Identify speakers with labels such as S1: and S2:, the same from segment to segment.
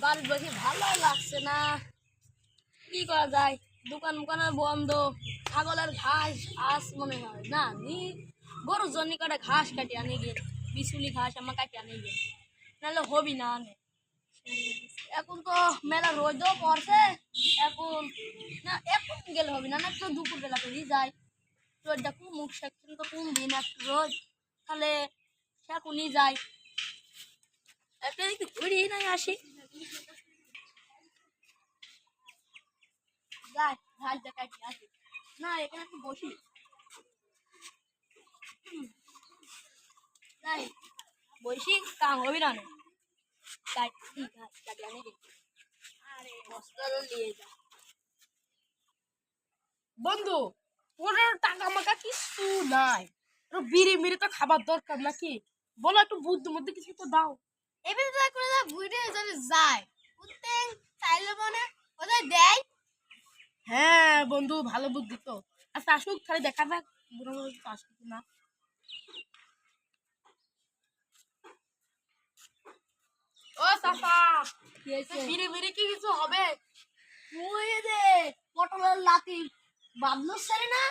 S1: বাড়ির বসে ভালো লাগছে না, কি করা যায়? দোকান মোকানে বন্ধ, ছাগলের ঘাস আস মনে হয় না নি, গরুর জন্য কটা ঘাস কাটি আনে গিয়ে, বিচুলি ঘাস আমার কাটি আনে গিয়ে, নাহলে হবি না আনে। এখন তো মেলা রোদও পড়ছে, এখন না এখন গেলে হবে না, না একটু দুপুর বেলা করেই যায়। রোদটা মুখ সেকশন তো কম দিন একটু রোদ, তাহলে সেখনই যায়, একটা একটু ঘুরিয়ে নাই আসি, যাই ঘাস দেখাচ্ছি আসি। না এখানে একটু বসি, যাই বসি, কাম হবি না নে। কাটি ঘাস কাটি আনে দেখি, আরে বস্তা নিয়ে যা।
S2: বন্ধু, 15 টাকা মাকা কিছু নাই, বিড়ি মিড়ি তো খাবার দরকার নাকি? বলো একটু বুদ্ধি মধ্যে কিছু তো দাও।
S1: এমনি তো করে যা বুড়ে যাবে যায়, উঠতে চাইলে মনে ওদের দেয়।
S2: হ্যাঁ বন্ধু, ভালো বুদ্ধি তো। আচ্ছা আসুক, খালি দেখা যাক বুড়ো বুড়ো কিছু আসে কিনা। ও চাচা,
S1: কি হয়েছে?
S2: বিড়ি মিড়ি কি কিছু হবে?
S1: ওই যে পটলের লাতি বাবলুর ছেলে না,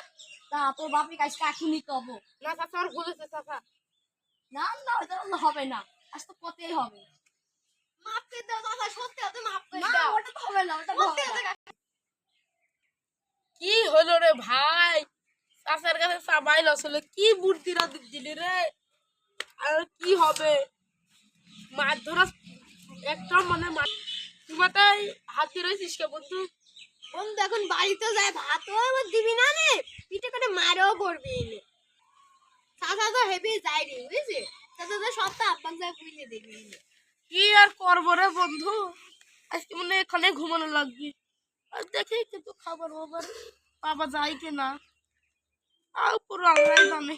S1: তা তোর বাপের কাছে কাকি নিতে হবো।
S2: না চাচা, আর বলেছে চাচা।
S1: না না ওটা হবে না, আজ তো কতেই হবে। মাপ করে দাও দাদা, সত্যি ওটা মাপ করে দাও। না ওটা তো হবে না, ওটা হবে না।
S2: কি হলো রে ভাই? চাচার কাছে চাবাইল আসলে কি বুদ্ধিরা দিলি রে? আর কি হবে? মাছ ধরা একটা মানে মাথায় হাতি রয়েছিস কে বন্ধু?
S1: বন্ধু এখন বাড়িতে যায়, ভাতও এবার দিবি না রে, পিঠে করে মারও করবি নে। চাচা তো হেভি যায় রে, বুঝলি? চাচা তো সপ্তাহ আব্বাক যায় বুঝলে দেখবি নে।
S2: কি আর করবো রে বন্ধু, আজকে মনে হয় এখানে ঘুমানো লাগবে। আর দেখি কিন্তু খাবার বাবার পাওয়া যায় কিনা, আর পুরো আল্লাহ জানে।